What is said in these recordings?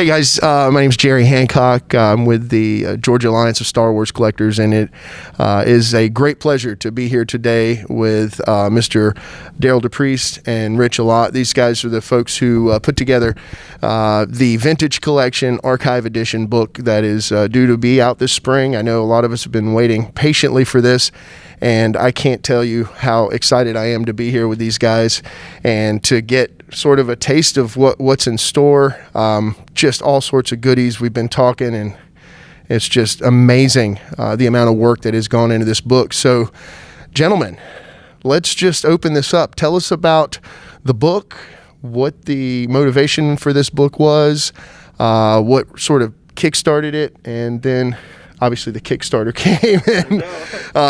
Hey guys, my name is Jerry Hancock. I'm with the Georgia Alliance of Star Wars Collectors, and it is a great pleasure to be here today with Mr. Derryl DePriest and Rich Alot. These guys are the folks who put together the Vintage Collection Archive Edition book that is due to be out this spring. I know a lot of us have been waiting patiently for this, and I can't tell you how excited I am to be here with these guys and to get sort of a taste of what's in store. Just all sorts of goodies. We've been talking, and it's just amazing the amount of work that has gone into this book. So, gentlemen, let's just open this up. Tell us about the book, what the motivation for this book was, what sort of kickstarted it, and then obviously the Kickstarter came and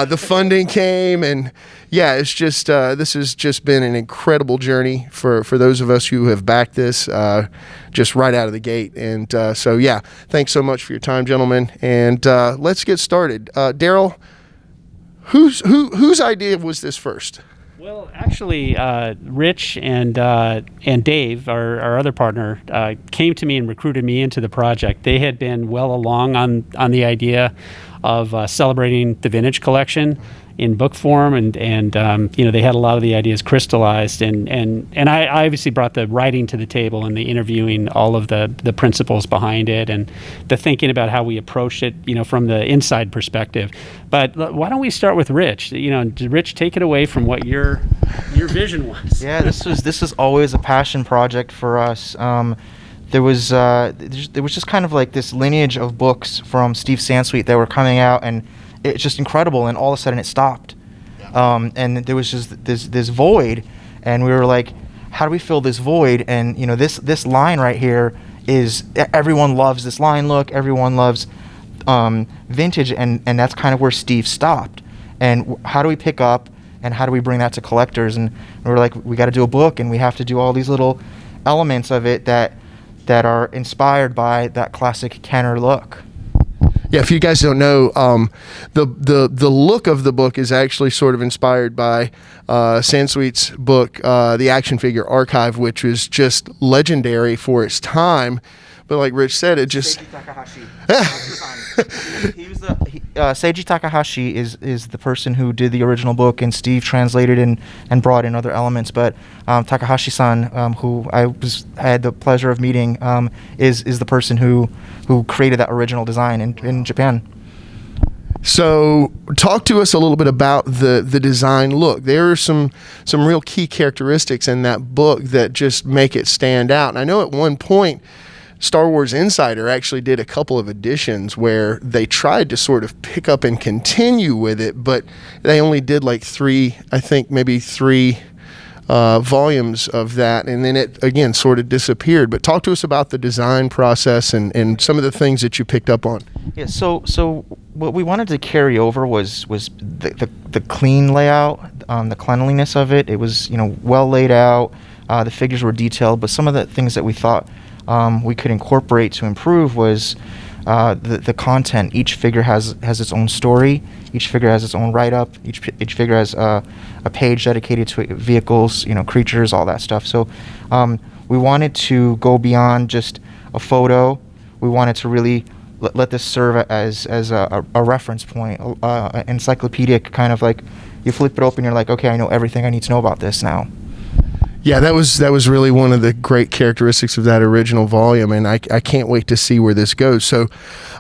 the funding came, and yeah, it's just this has just been an incredible journey for those of us who have backed this just right out of the gate. And so yeah, thanks so much for your time, gentlemen, and let's get started. Derryl, whose idea was this first? Well, actually, Rich and Dave, our other partner, came to me and recruited me into the project. They had been well along on the idea of celebrating the vintage collection in book form, and they had a lot of the ideas crystallized, and I obviously brought the writing to the table and the interviewing, all of the principles behind it, and the thinking about how we approached it, from the inside perspective. But why don't we start with Rich? Rich, take it away from what your vision was. Yeah, this was always a passion project for us. There was just kind of like this lineage of books from Steve Sansweet that were coming out, and it's just incredible, and all of a sudden it stopped. And there was just this void, and we were like, how do we fill this void? And this line right here is, everyone loves this line look, everyone loves vintage, and that's kind of where Steve stopped. And how do we pick up, and how do we bring that to collectors? And we were like, we got to do a book, and we have to do all these little elements of it that are inspired by that classic Kenner look. Yeah, if you guys don't know, the look of the book is actually sort of inspired by Sansweet's book, The Action Figure Archive, which was just legendary for its time. But like Rich said, it just... Seiji Takahashi. Seiji Takahashi is the person who did the original book, and Steve translated and brought in other elements. But Takahashi-san, who I had the pleasure of meeting, is the person who created that original design in Japan. So talk to us a little bit about the design look. There are some real key characteristics in that book that just make it stand out. And I know at one point, Star Wars Insider actually did a couple of editions where they tried to sort of pick up and continue with it, but they only did like three volumes of that, and then it again sort of disappeared. But talk to us about the design process and some of the things that you picked up on. Yeah, so what we wanted to carry over was the clean layout, the cleanliness of it. It was well laid out. The figures were detailed, but some of the things that we thought we could incorporate to improve was the content. Each figure has its own story. Each figure has its own write-up. Each figure has a page dedicated to vehicles, creatures, all that stuff. So we wanted to go beyond just a photo. We wanted to really let this serve as a reference point, encyclopedic kind of like, you flip it open, you're like, okay, I know everything I need to know about this now. Yeah, that was really one of the great characteristics of that original volume, and I can't wait to see where this goes. So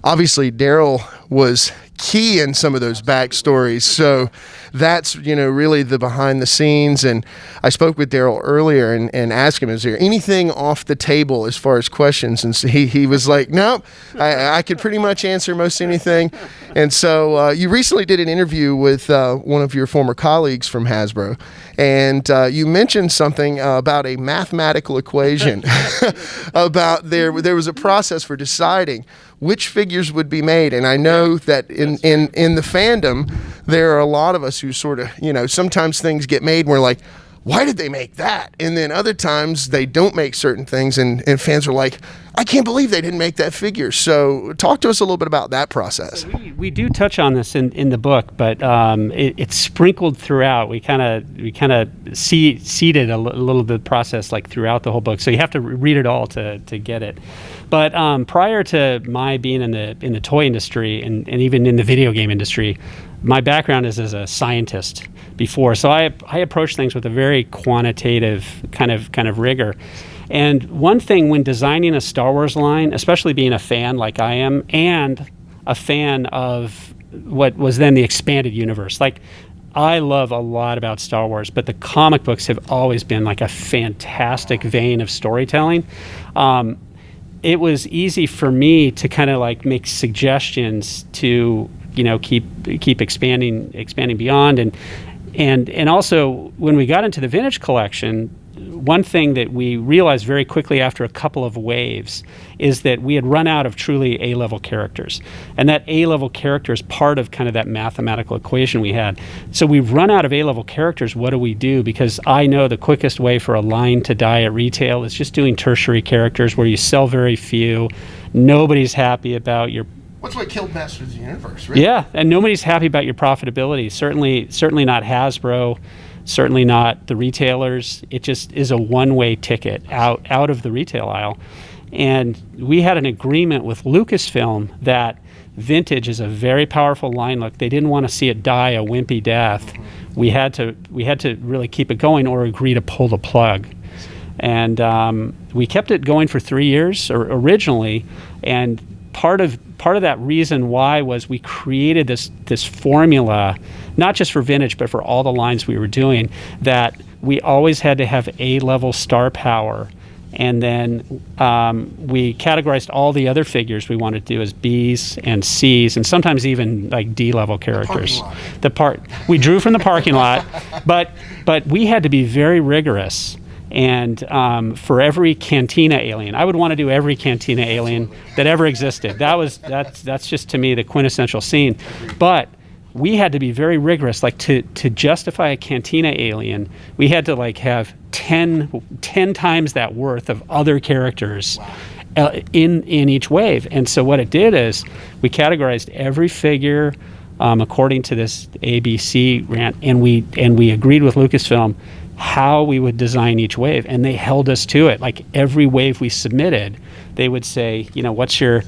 obviously Derryl was key in some of those backstories, so that's really the behind the scenes. And I spoke with Derryl earlier and asked him, is there anything off the table as far as questions? And so he was like, no, I could pretty much answer most anything. And so you recently did an interview with one of your former colleagues from Hasbro, and you mentioned something about a mathematical equation about there was a process for deciding which figures would be made. And I know that in the fandom, there are a lot of us who sort of, sometimes things get made and we're like, why did they make that? And then other times they don't make certain things, and fans are like, I can't believe they didn't make that figure. So talk to us a little bit about that process. We do touch on this in the book, but it's sprinkled throughout. We kind of seeded a little bit of the process like throughout the whole book. So you have to read it all to get it. But prior to my being in the toy industry and even in the video game industry, my background is as a scientist before. So I approach things with a very quantitative kind of rigor. And one thing when designing a Star Wars line, especially being a fan like I am, and a fan of what was then the expanded universe, like I love a lot about Star Wars, but the comic books have always been like a fantastic vein of storytelling. It was easy for me to kind of like make suggestions to, keep expanding beyond. And also when we got into the vintage collection, one thing that we realized very quickly after a couple of waves is that we had run out of truly A-level characters. And that A-level character is part of kind of that mathematical equation we had. So we've run out of A-level characters. What do we do? Because I know the quickest way for a line to die at retail is just doing tertiary characters where you sell very few. Nobody's happy about your... What's what killed Masters of the Universe, right? Yeah, and nobody's happy about your profitability. Certainly not Hasbro. Certainly not the retailers. It just is a one-way ticket out of the retail aisle. And we had an agreement with Lucasfilm that vintage is a very powerful line look. They didn't want to see it die a wimpy death. We had to really keep it going or agree to pull the plug. And we kept it going for 3 years originally. And part of that reason why was we created this formula, not just for vintage, but for all the lines we were doing, that we always had to have A-level star power. And then we categorized all the other figures we wanted to do as Bs and Cs, and sometimes even like D-level characters. We drew from the parking lot, but we had to be very rigorous. And for every Cantina alien, I would want to do every Cantina alien that ever existed. That's just to me the quintessential scene. But we had to be very rigorous. Like to justify a Cantina alien, we had to like have 10 times that worth of other characters in each wave. And so what it did is we categorized every figure according to this ABC rant, and we agreed with Lucasfilm how we would design each wave, and they held us to it. Like every wave we submitted, they would say, these are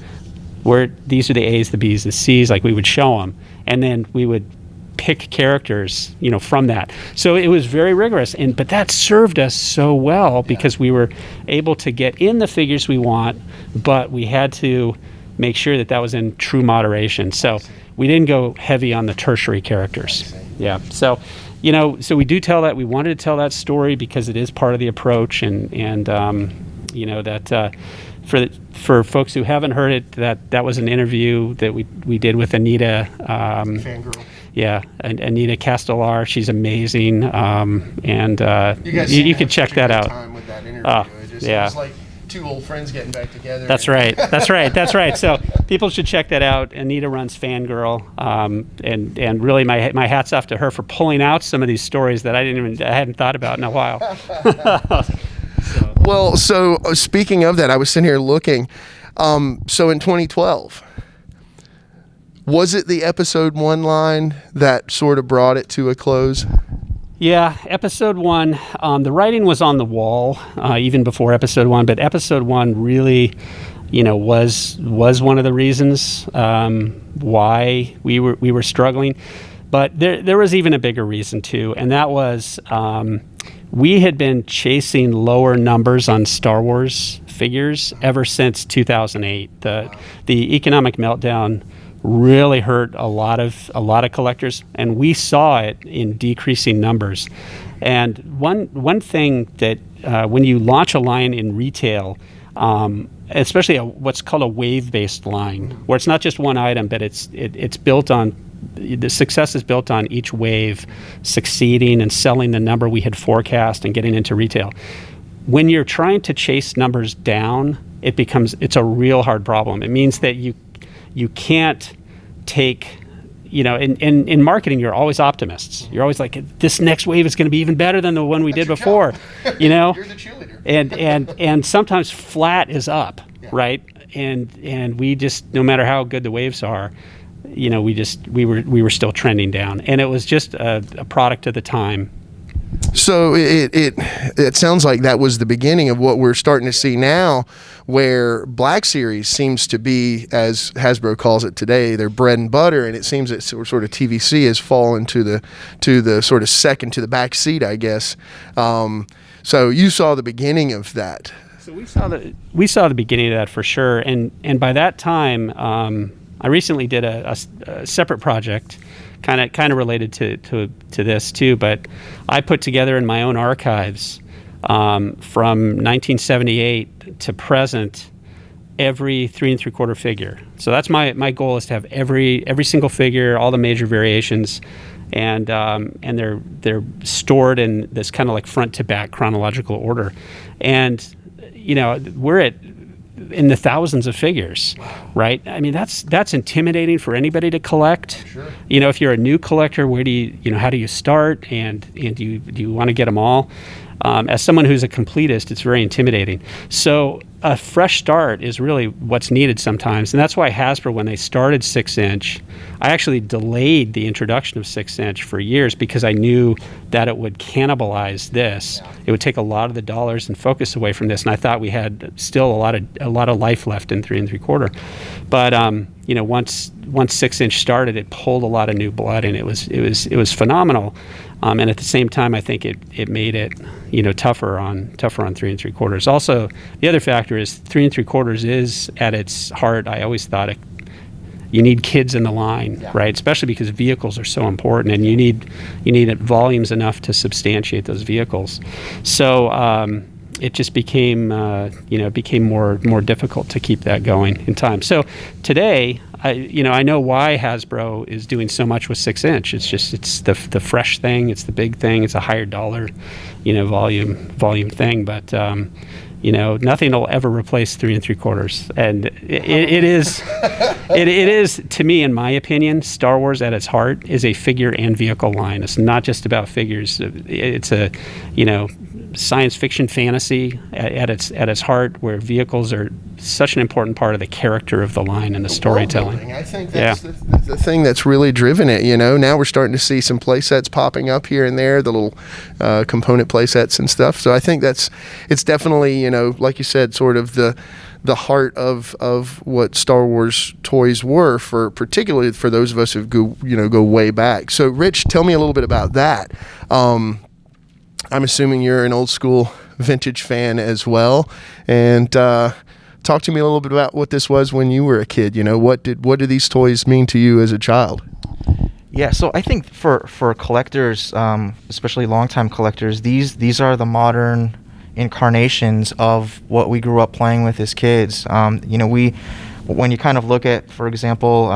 the A's, the B's, the C's, like we would show them, and then we would pick characters, from that. So it was very rigorous, but that served us so well because we were able to get in the figures we want, but we had to make sure that was in true moderation. So we didn't go heavy on the tertiary characters. Yeah. So we do tell that. We wanted to tell that story because it is part of the approach, and that for folks who haven't heard it, that was an interview that we did with Anita. Fangirl. Yeah, Anita Castellar. She's amazing, and you can check that out. Time with that interview. It was like two old friends getting back together. That's right. So people should check that out. Anita runs Fangirl, and really my hat's off to her for pulling out some of these stories that I hadn't thought about in a while. Well, so speaking of that, I was sitting here looking. So in 2012, was it the episode 1 line that sort of brought it to a close? Yeah, episode 1, the writing was on the wall even before episode 1, but episode 1 really, was one of the reasons why we were struggling. But there was even a bigger reason too, and that was we had been chasing lower numbers on Star Wars figures ever since 2008. The economic meltdown really hurt a lot of collectors, and we saw it in decreasing numbers. And one thing that when you launch a line in retail, especially what's called a wave-based line, where it's not just one item, but it's built on, the success is built on each wave succeeding and selling the number we had forecast and getting into retail. When you're trying to chase numbers down, it's a real hard problem. It means that you can't take in marketing, you're always optimists. You're always like, this next wave is going to be even better than the one we did before. You're the cheerleader. And sometimes flat is up, right? And we just, no matter how good the waves are, we were still trending down, and it was just a product of the time. So it sounds like that was the beginning of what we're starting to see now, where Black Series seems to be, as Hasbro calls it today, their bread and butter, and it seems that sort of TVC has fallen to the sort of second to the back seat, I guess. So you saw the beginning of that. So we saw the beginning of that for sure, and by that time, I recently did a separate project, kind of related to this too, but I put together in my own archives from 1978 to present every 3 3/4 figure. So that's my goal, is to have every single figure, all the major variations, and they're stored in this kind of like front to back chronological order, and we're in the thousands of figures. Wow. Right? I mean, that's intimidating for anybody to collect. Sure. If you're a new collector, where do you how do you start, and do you want to get them all? As someone who's a completist, it's very intimidating. So a fresh start is really what's needed sometimes, and that's why Hasbro, when they started 6-inch, I actually delayed the introduction of 6-inch for years, because I knew that it would cannibalize this. Yeah. It would take a lot of the dollars and focus away from this, and I thought we had still a lot of life left in 3 3/4. But once 6-inch started, it pulled a lot of new blood, and it was phenomenal. And at the same time, I think it made it tougher on 3 3/4. Also, the other factor is 3 3/4 is at its heart. I always thought you need kids in the line, yeah. right? Especially because vehicles are so important, and you need volumes enough to substantiate those vehicles. So it just became more difficult to keep that going in time. So today, I know why Hasbro is doing so much with 6-inch. It's the fresh thing. It's the big thing. It's a higher dollar, volume thing. But nothing will ever replace 3 3/4. And it is, to me, in my opinion, Star Wars at its heart is a figure and vehicle line. It's not just about figures. It's a science fiction fantasy at its heart, where vehicles are such an important part of the character of the line and the storytelling. I think that's the thing that's really driven it. Now we're starting to see some play sets popping up here and there, the little component play sets and stuff. So I think it's definitely, like you said, sort of the heart of what Star Wars toys were, particularly for those of us who go way back. So Rich, tell me a little bit about that. I'm assuming you're an old school vintage fan as well, and talk to me a little bit about what this was when you were a kid. What did these toys mean to you as a child? Yeah, so I think for collectors, especially longtime collectors, these are the modern incarnations of what we grew up playing with as kids. When you kind of look at, for example,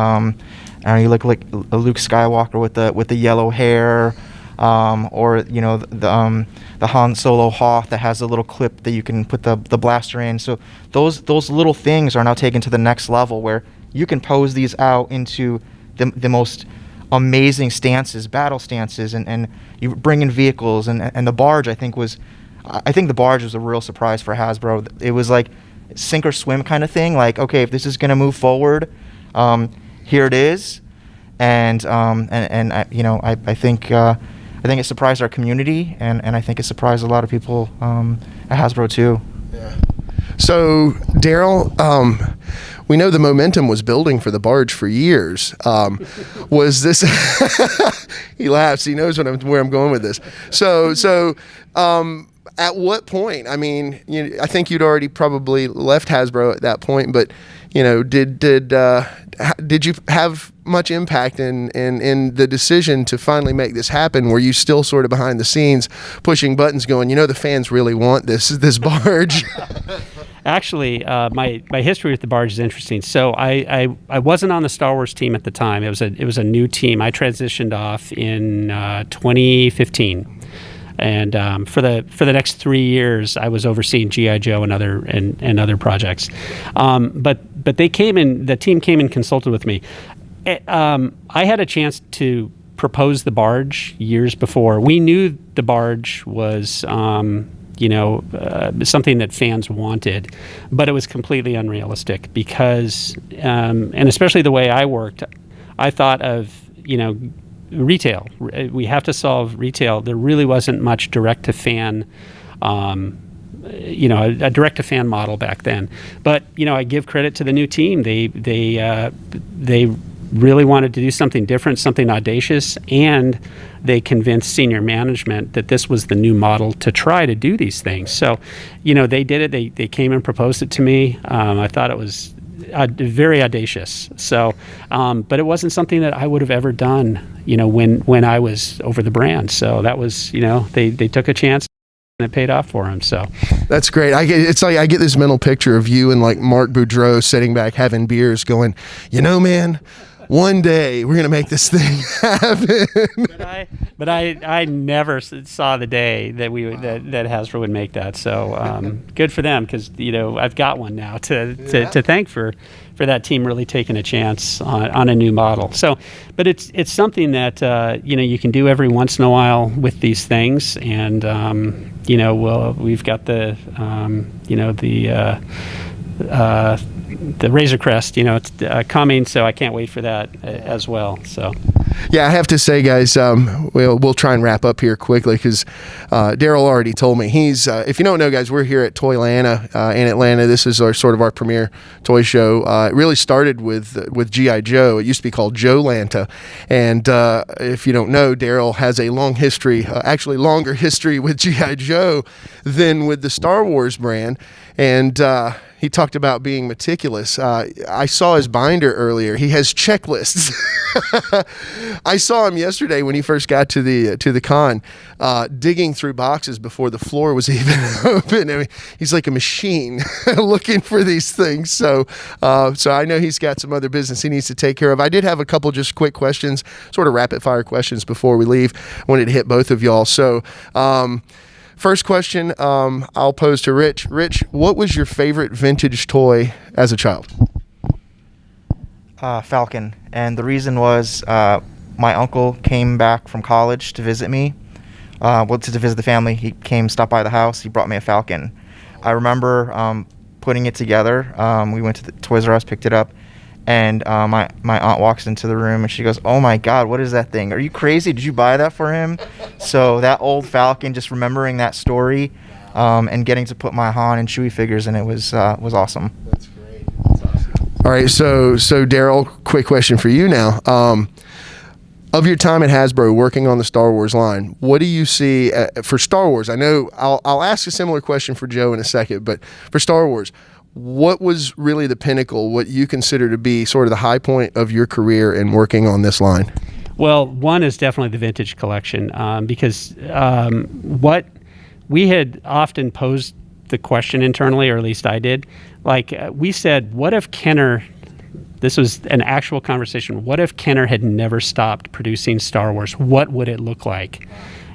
you look like a Luke Skywalker with the yellow hair. Or the Han Solo Hoth that has a little clip that you can put the blaster in. So those little things are now taken to the next level, where you can pose these out into the most amazing battle stances, and you bring in vehicles, and the barge. I think the barge was a real surprise for Hasbro. It was like sink or swim kind of thing. Like, okay, if this is going to move forward, here it is, and I think it surprised our community, and I think it surprised a lot of people at Hasbro too. Yeah. So, Derryl, we know the momentum was building for the barge for years. Was this? He laughs. He knows where I'm going with this. So, at what point? I mean, I think you'd already probably left Hasbro at that point, but did you have much impact in the decision to finally make this happen? Were you still sort of behind the scenes pushing buttons going, the fans really want this barge? Actually, my history with the barge is interesting. So I wasn't on the Star Wars team at the time. It was a new team. I transitioned off in 2015. And for the next 3 years, I was overseeing G.I. Joe and other projects. But the team came and consulted with me. I had a chance to propose the barge years before. We knew the barge was, something that fans wanted, but it was completely unrealistic because, and especially the way I worked, I thought of, retail. We have to solve retail. There really wasn't much direct-to-fan, a direct-to-fan model back then. But, I give credit to the new team. They really wanted to do something different, something audacious, and they convinced senior management that this was the new model to try to do these things. So, they did it. They came and proposed it to me. I thought it was very audacious. So, but it wasn't something that I would have ever done, when I was over the brand. So that was, they took a chance. And it paid off for him. So that's great. I get this mental picture of you and like Mark Boudreau sitting back having beers, going, man, one day we're gonna make this thing happen. But I never saw the day that that Hasbro would make that. So good for them, because I've got one now to thank for that team really taking a chance on a new model. So, but it's something that you can do every once in a while with these things, and we've got the Razor Crest, it's coming, so I can't wait for that as well. So, yeah, I have to say, guys, we'll try and wrap up here quickly because Derryl already told me he's. If you don't know, guys, we're here at Toylanta in Atlanta. This is our premier toy show. It really started with GI Joe. It used to be called Joe-Lanta, and if you don't know, Derryl has a long history, actually longer history with GI Joe than with the Star Wars brand, and. He talked about being meticulous. I saw his binder earlier. He has checklists. I saw him yesterday when he first got to the con, digging through boxes before the floor was even open. I mean, he's like a machine looking for these things. So I know he's got some other business he needs to take care of. I did have a couple just quick questions, sort of rapid fire questions before we leave. I wanted to hit both of y'all. So. First question I'll pose to Rich. Rich, what was your favorite vintage toy as a child? Falcon. And the reason was my uncle came back from college to visit me. To visit the family. He stopped by the house. He brought me a Falcon. I remember putting it together. We went to the Toys R Us, picked it up. And my aunt walks into the room and she goes, "Oh my God, what is that thing? Are you crazy? Did you buy that for him?" So that old Falcon, just remembering that story, and getting to put my Han and Chewie figures in it was awesome. That's great. That's awesome. All right, so Derryl, quick question for you now. Of your time at Hasbro working on the Star Wars line, what do you see for Star Wars? I know I'll ask a similar question for Joe in a second, but for Star Wars, what was really the pinnacle, what you consider to be sort of the high point of your career in working on this line? Well, one is definitely the vintage collection, because what we had often posed the question internally, or at least I did, we said, what if Kenner, this was an actual conversation, what if Kenner had never stopped producing Star Wars? What would it look like?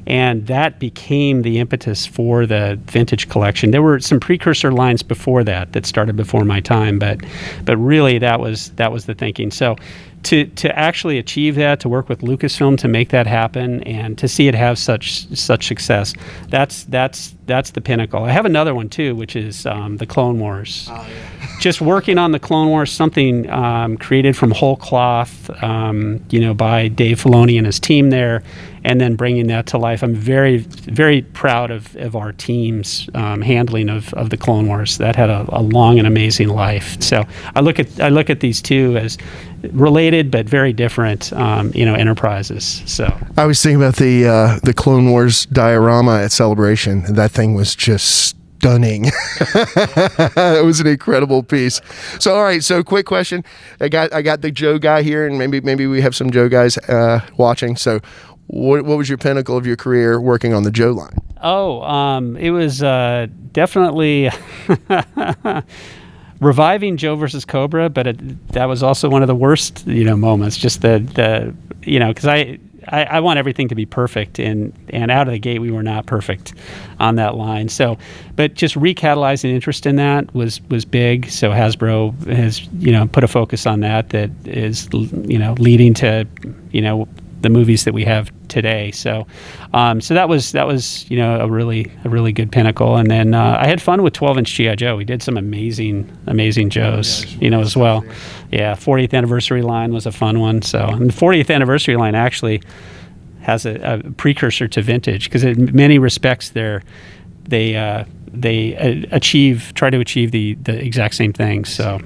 And that became the impetus for the vintage collection. There were some precursor lines before that started before my time, but really that was the thinking. So to actually achieve that, to work with Lucasfilm to make that happen, and to see it have such success, that's the pinnacle. I have another one too, which is the Clone Wars. Oh, yeah. Just working on the Clone Wars, something created from whole cloth, by Dave Filoni and his team there, and then bringing that to life. I'm very, very proud of our team's handling of the Clone Wars. That had a long and amazing life. So I look at these two as related but very different, enterprises. So I was thinking about the Clone Wars diorama at Celebration. That thing was just stunning. It was an incredible piece. So, all right. So, quick question. I got the Joe guy here, and maybe we have some Joe guys watching. So, what was your pinnacle of your career working on the Joe line? It was definitely reviving Joe versus Cobra, but that was also one of the worst, moments. Just because I want everything to be perfect, and out of the gate we were not perfect on that line. So, but just recatalyzing interest in that was big. So Hasbro has put a focus on that is leading to the movies that we have today. So that was a really good pinnacle. And then I had fun with 12-inch G.I. Joe. We did some amazing Joes, as well. Yeah, 40th anniversary line was a fun one. So, and the 40th anniversary line actually has a precursor to vintage, because in many respects they try to achieve the exact same thing. So.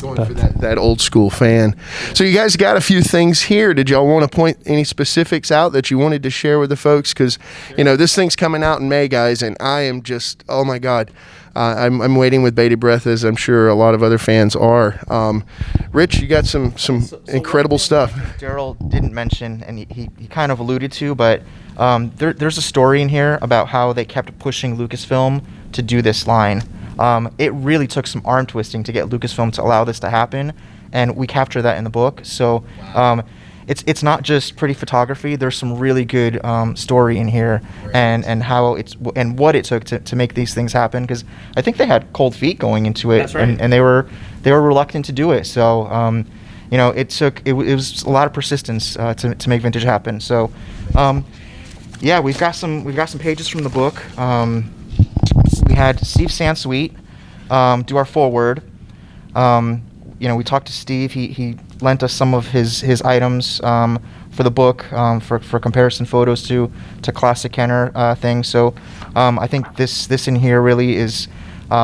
Going for that old school fan. So you guys got a few things here. Did y'all want to point any specifics out that you wanted to share with the folks? Because this thing's coming out in May, guys, and I am just, oh my God, I'm waiting with bated breath, as I'm sure a lot of other fans are. Rich, you got some incredible stuff. Derryl didn't mention, and he kind of alluded to, but there's a story in here about how they kept pushing Lucasfilm to do this line. It really took some arm twisting to get Lucasfilm to allow this to happen, and we capture that in the book. So it's not just pretty photography. There's some really good story in here, and how and what it took to make these things happen. Because I think they had cold feet going into it. That's right. and they were reluctant to do it. So it was a lot of persistence to make vintage happen. So we've got some pages from the book. We had Steve Sansweet do our foreword. We talked to Steve. He lent us some of his items for the book, for comparison photos to classic Kenner things. So I think this in here really is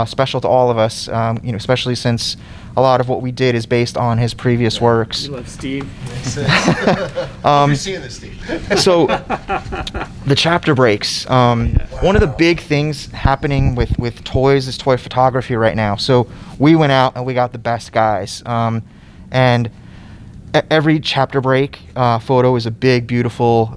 special to all of us. Especially since a lot of what we did is based on his previous works. We love Steve. You're seeing this, Steve. So the chapter breaks. One of the big things happening with toys is toy photography right now. So we went out and we got the best guys. And every chapter break photo is a big, beautiful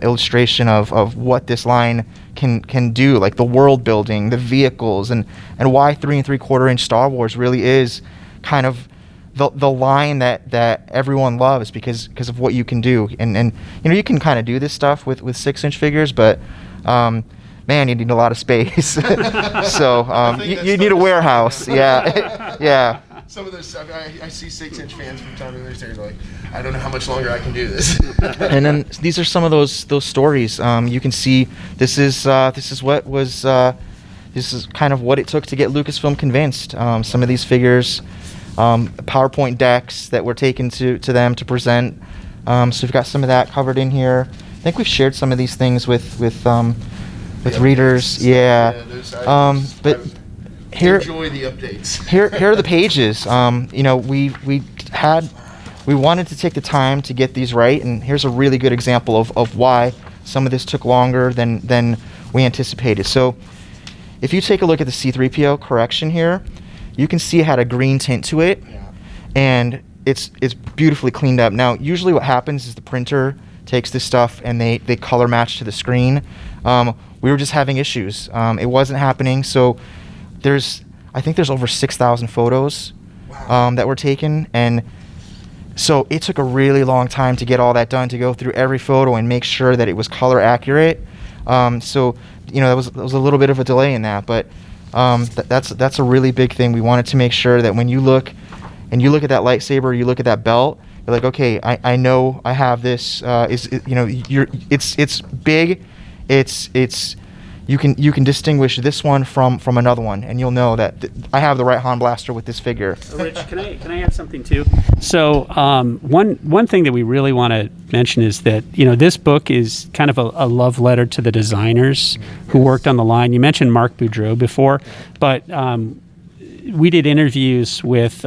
illustration of what this line can do, like the world building, the vehicles, and why 3 3/4-inch Star Wars really is kind of the line that everyone loves because of what you can do. And you can kind of do this stuff with 6-inch figures, but man, you need a lot of space. So you need a warehouse. Yeah. Some of those, I see 6-inch fans from time to time. They're like, I don't know how much longer I can do this. And then these are some of those stories. You can see this is kind of what it took to get Lucasfilm convinced. Some of these figures, PowerPoint decks that were taken to them to present. So we've got some of that covered in here. I think we've shared some of these things with readers. Yeah. But here, enjoy the updates. Here are the pages. We wanted to take the time to get these right, and here's a really good example of why some of this took longer than we anticipated. So if you take a look at the C-3PO correction here, you can see it had a green tint to it, and it's beautifully cleaned up. Now, usually what happens is the printer takes this stuff and they color match to the screen. We were just having issues. It wasn't happening, so I think there's over 6,000 photos that were taken, and so it took a really long time to get all that done, to go through every photo and make sure that it was color accurate. So there was a little bit of a delay in that, but that's a really big thing. We wanted to make sure that when you look at that lightsaber, you look at that belt, you're like, okay, I know I have this. It's big. It's you can distinguish this one from another one, and you'll know that I have the right Han blaster with this figure. Rich, can I add something too? So one thing that we really want to mention is that this book is kind of a love letter to the designers who worked on the line. You mentioned Marc Boudreau before, but we did interviews with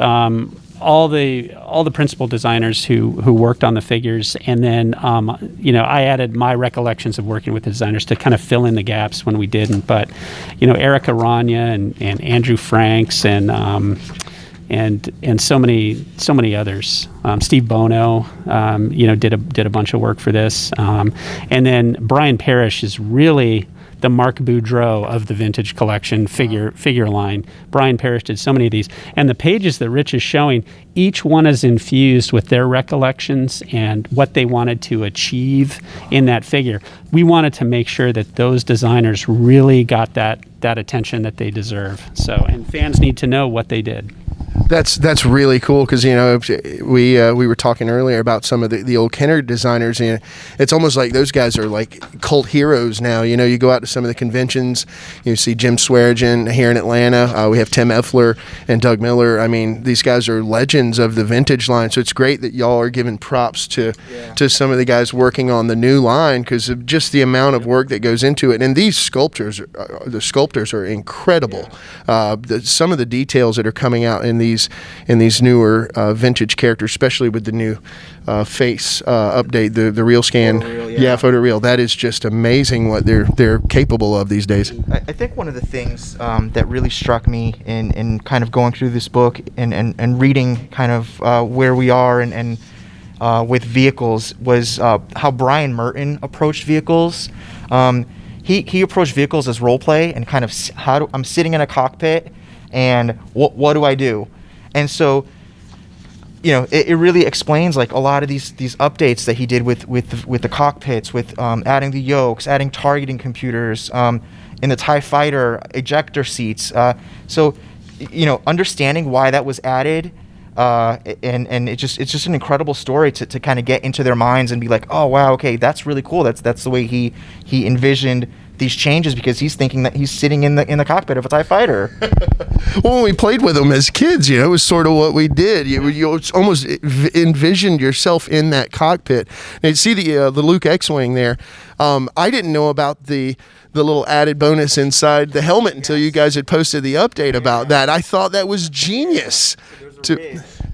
all the principal designers who worked on the figures, and then I added my recollections of working with the designers to kind of fill in the gaps when we didn't. But Eric Aranya and Andrew Franks and so many others. Steve Bono did a bunch of work for this, and then Brian Parrish is really the Mark Boudreau of the vintage collection figure line. Brian Parrish did so many of these. And the pages that Rich is showing, each one is infused with their recollections and what they wanted to achieve in that figure. We wanted to make sure that those designers really got that attention that they deserve. So, and fans need to know what they did. That's really cool, because we were talking earlier about some of the old Kenner designers, and it's almost like those guys are like cult heroes now. You go out to some of the conventions, you see Jim Swearigan here in Atlanta. We have Tim Effler and Doug Miller. I mean, these guys are legends of the vintage line. So it's great that y'all are giving props to some of the guys working on the new line, because of just the amount of work that goes into it. And these sculptors are incredible. Some of the details that are coming out in these newer vintage characters, especially with the new face update, the real scan, photoreal. That is just amazing what they're capable of these days. I think one of the things that really struck me in kind of going through this book and reading kind of where we are and with vehicles was how Brian Merton approached vehicles. He approached vehicles as role play, and kind of I'm sitting in a cockpit, and what do I do? And so, it really explains like a lot of these updates that he did with the cockpits, with adding the yokes, adding targeting computers, in the TIE Fighter ejector seats. So, understanding why that was added, and it's just an incredible story to kind of get into their minds and be like, oh wow, okay, that's really cool. That's the way he envisioned these changes, because he's thinking that he's sitting in the cockpit of a TIE Fighter. Well, when we played with them as kids, it was sort of what we did. You almost envisioned yourself in that cockpit. And you see the Luke X-Wing there. I didn't know about the little added bonus inside the helmet until you guys had posted the update about that. I thought that was genius.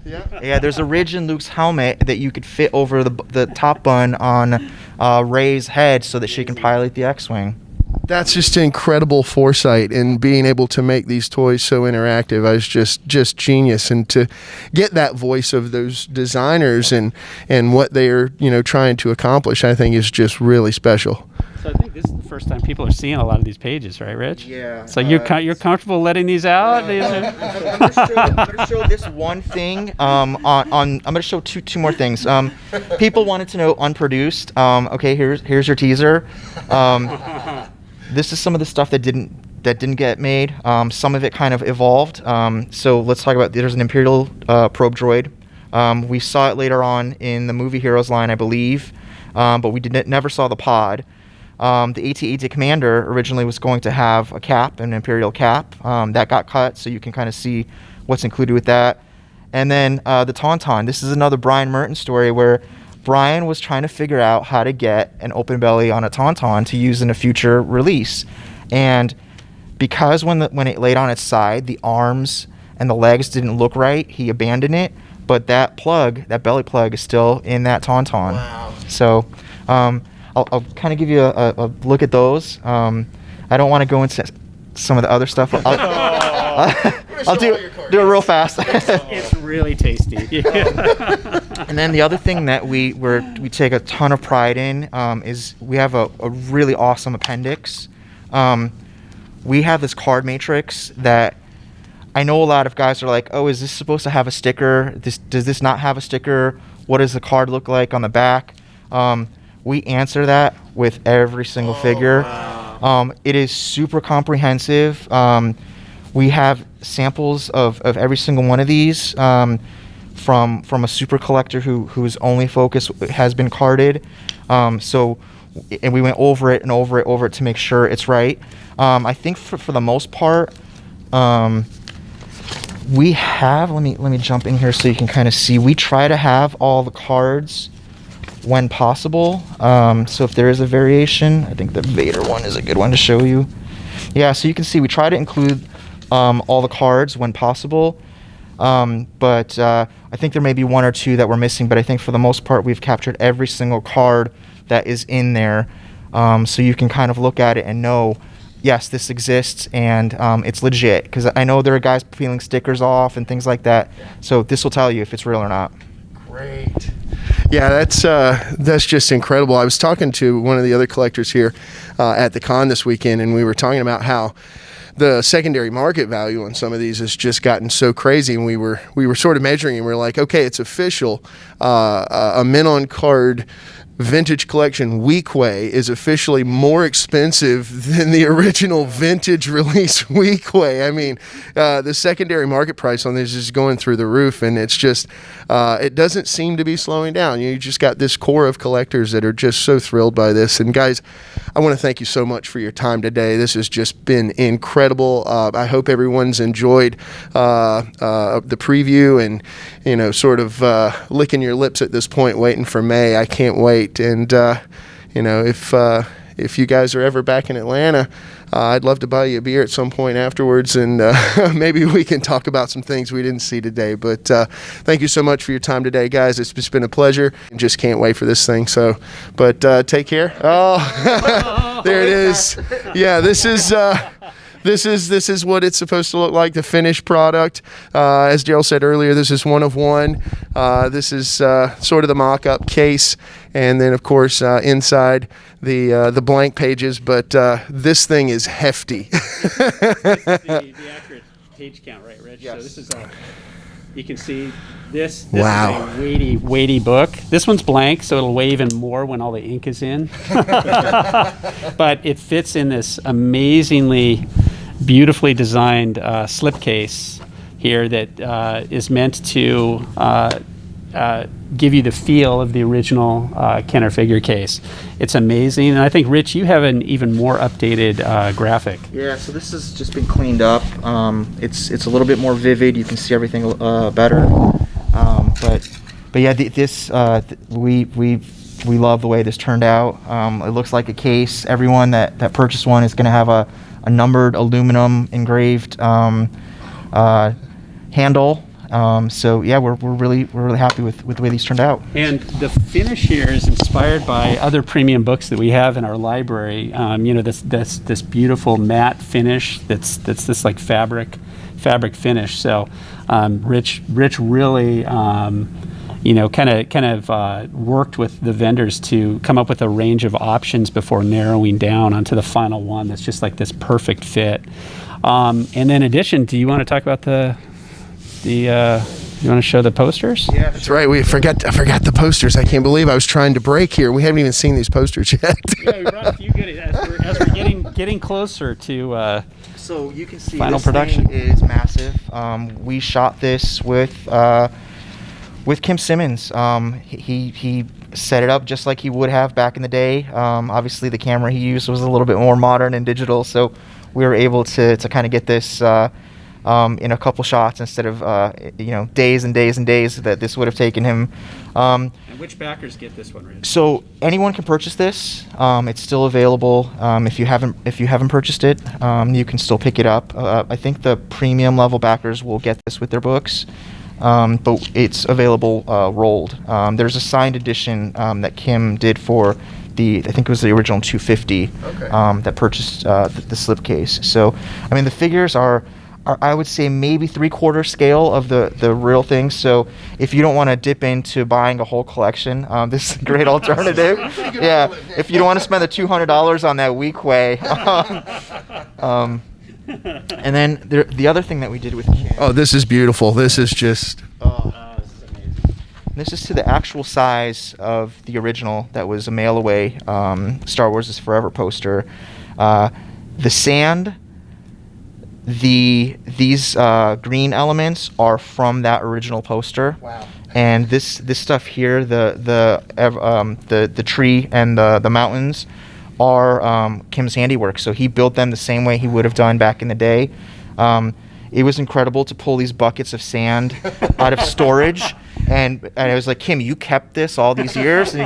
There's a ridge in Luke's helmet that you could fit over the top bun on Rey's head so that she can pilot the X-Wing. That's just incredible foresight in being able to make these toys so interactive. I was just genius, and to get that voice of those designers and what they're trying to accomplish, I think is just really special. So I think this is the first time people are seeing a lot of these pages, right, Rich? Yeah. So you're comfortable letting these out? I'm going to show this one thing. I'm going to show two more things. People wanted to know unproduced. Okay, here's your teaser. This is some of the stuff that didn't get made. Some of it kind of evolved. So let's talk about. There's an Imperial probe droid. We saw it later on in the Movie Heroes line, I believe, but we never saw the pod. The AT-AT Commander originally was going to have a cap, an Imperial cap. That got cut, so you can kind of see what's included with that. And then the Tauntaun. This is another Brian Merton story where Brian was trying to figure out how to get an open belly on a Tauntaun to use in a future release. And because when it laid on its side, the arms and the legs didn't look right, he abandoned it. But that belly plug is still in that Tauntaun. Wow. So I'll kind of give you a look at those. I don't want to go into some of the other stuff. I'll do it real fast. It's really tasty. And then the other thing that we take a ton of pride in is we have a really awesome appendix. We have this card matrix that I know a lot of guys are like, oh, is this supposed to have a sticker? Does this not have a sticker? What does the card look like on the back? We answer that with every single figure. Wow. It is super comprehensive. We have samples of every single one of these from a super collector whose only focus has been carded. And we went over it to make sure it's right. I think for the most part, we have. Let me jump in here so you can kind of see. We try to have all the cards when possible. So if there is a variation, I think the Vader one is a good one to show you. Yeah, so you can see we try to include all the cards when possible. But I think there may be one or two that we're missing, but I think for the most part we've captured every single card that is in there. So you can kind of look at it and know, yes, this exists and it's legit. Because I know there are guys peeling stickers off and things like that. So this will tell you if it's real or not. Great. Yeah, that's just incredible. I was talking to one of the other collectors here at the con this weekend, and we were talking about how the secondary market value on some of these has just gotten so crazy, and we were sort of measuring, and we were like, okay, it's official. A mint on card vintage collection Weequay is officially more expensive than the original vintage release Weequay. I mean, the secondary market price on this is going through the roof, and it's just it doesn't seem to be slowing down. You just got this core of collectors that are just so thrilled by this. And guys, I want to thank you so much for your time today. This has just been incredible. I hope everyone's enjoyed the preview, and sort of licking your lips at this point, waiting for May. I can't wait. And if you guys are ever back in Atlanta, I'd love to buy you a beer at some point afterwards, and maybe we can talk about some things we didn't see today. But thank you so much for your time today, guys. It's just been a pleasure, and just can't wait for this thing. So, but take care. Oh, there it is. Yeah, this is what it's supposed to look like, the finished product. As Daryl said earlier, this is one of one. This is sort of the mock-up case, and then of course inside the blank pages. But this thing is hefty. the accurate page count, right, Rich? Yes. So this is you can see this Wow. is a weighty book. This one's blank, so it'll weigh even more when all the ink is in. But it fits in this amazingly beautifully designed slipcase here that is meant to give you the feel of the original Kenner figure case. It's amazing, and I think, Rich, you have an even more updated graphic. Yeah, so this has just been cleaned up. It's a little bit more vivid. You can see everything better. But yeah, we love the way this turned out. It looks like a case. Everyone that purchased one is going to have a numbered aluminum engraved handle. So yeah, we're really happy with the way these turned out. And the finish here is inspired by other premium books that we have in our library. This beautiful matte finish that's this like fabric finish. So Rich really kind of worked with the vendors to come up with a range of options before narrowing down onto the final one that's just like this perfect fit. And then in addition, do you want to talk about you want to show the posters? Yeah, That's right. I forgot the posters. I can't believe I was trying to break here. We haven't even seen these posters yet. Yeah, we brought a few goodies as we're getting closer to so you can see final this production. thing is massive. We shot this with Kim Simmons. He set it up just like he would have back in the day. Obviously, the camera he used was a little bit more modern and digital, so we were able to kind of get this in a couple shots instead of days and days and days that this would have taken him. And which backers get this one, Rich? So anyone can purchase this. It's still available. If you haven't purchased it, you can still pick it up. I think the premium level backers will get this with their books. But it's available rolled. There's a signed edition that Kim did for I think it was the original 250 that purchased the slipcase. So, I mean, the figures are I would say maybe 3/4 scale of the real thing. So if you don't want to dip into buying a whole collection, this is a great alternative. Yeah, if you don't want to spend the $200 on that Weequay. And then the other thing that we did with Kim. Oh, this is beautiful. This is just. Oh, this is amazing. This is to the actual size of the original that was a mail away Star Wars is Forever poster. The sand, these green elements are from that original poster. Wow. And this stuff here, the tree and the mountains are Kim's handiwork. So he built them the same way he would have done back in the day. It was incredible to pull these buckets of sand out of storage. And I was like, Kim, you kept this all these years? And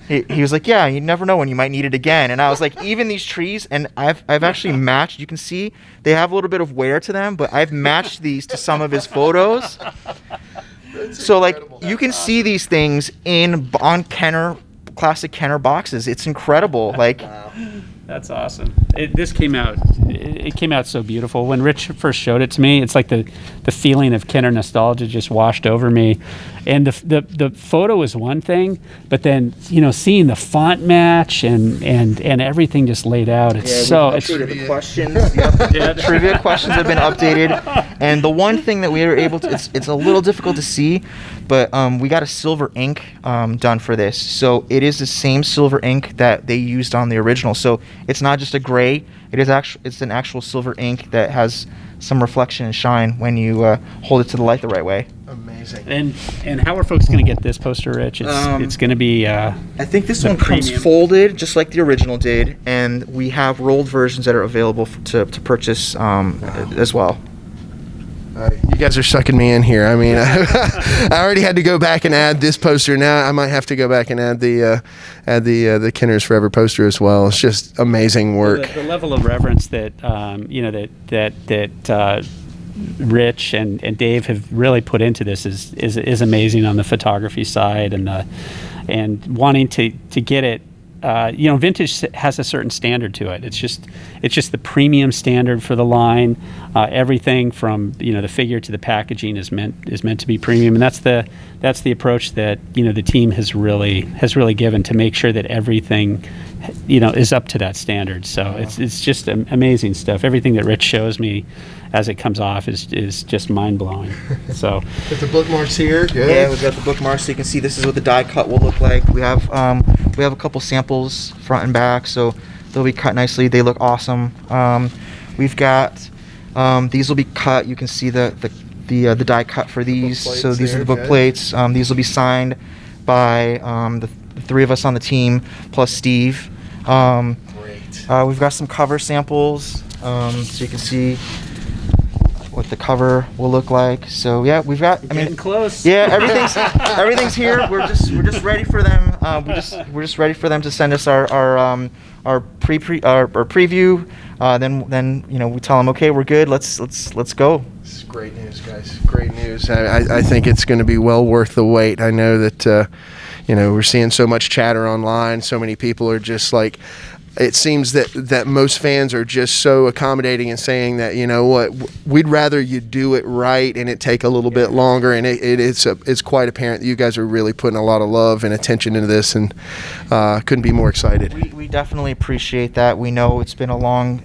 he was like, yeah, you never know when you might need it again. And I was like, even these trees, and I've actually matched, you can see they have a little bit of wear to them, but I've matched these to some of his photos. So like you can see these things on Kenner, classic Kenner boxes. It's incredible. Like That's awesome. This came out. It came out so beautiful. When Rich first showed it to me, it's like the feeling of Kenner nostalgia just washed over me. And the photo is one thing, but then seeing the font match and everything just laid out. It's trivia questions. Trivia questions have been updated. And the one thing that we were able to, it's a little difficult to see, but we got a silver ink done for this. So it is the same silver ink that they used on the original. So it's not just a gray. It's an actual silver ink that has some reflection and shine when you hold it to the light the right way. Amazing. And how are folks going to get this poster, Rich? It's going to be. I think this one comes folded, just like the original did, and we have rolled versions that are available to purchase as well. You guys are sucking me in here. I mean, I already had to go back and add this poster. Now I might have to go back and add the Kenner's Forever poster as well. It's just amazing work. Well, the level of reverence that Rich and Dave have really put into this is amazing on the photography side, and wanting to get it. Vintage has a certain standard to it. It's just the premium standard for the line. Everything from the figure to the packaging is meant to be premium, and that's the approach that the team has really given to make sure that everything is up to that standard. So it's just amazing stuff. Everything that Rich shows me as it comes off is just mind blowing. So got the bookmarks here. Good. Yeah, we've got the bookmarks, so you can see this is what the die cut will look like. We have a couple samples front and back, so they'll be cut nicely. They look awesome. We've got these will be cut. You can see the die cut for these. So these are the book plates. These will be signed by the three of us on the team plus Steve. Great. We've got some cover samples, so you can see what the cover will look like. So yeah, we've got. Getting close. Yeah, everything's here. We're just ready for them. We're just ready for them to send us our preview. Then we tell them, okay, we're good. Let's go. This is great news, guys. Great news. I think it's going to be well worth the wait. I know that we're seeing so much chatter online. So many people are just like. It seems that most fans are just so accommodating and saying that, we'd rather you do it right and it take a little bit longer. And it's quite apparent that you guys are really putting a lot of love and attention into this, and couldn't be more excited. We definitely appreciate that. We know it's been a long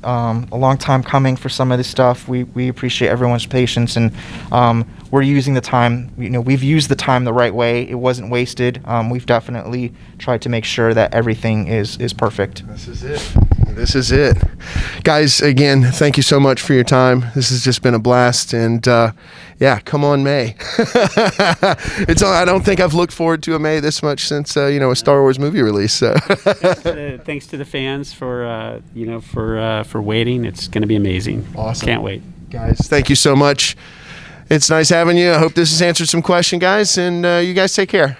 time coming for some of this stuff. We appreciate everyone's patience, and we're using the time. We've used the time the right way. It wasn't wasted. We've definitely tried to make sure that everything is perfect. This is it. Guys, again, thank you so much for your time. This has just been a blast, and come on May. I don't think I've looked forward to a May this much since a Star Wars movie release. So. Thanks to the fans for waiting. It's going to be amazing. Awesome. Can't wait. Guys, thank you so much. It's nice having you. I hope this has answered some questions, guys, and you guys take care.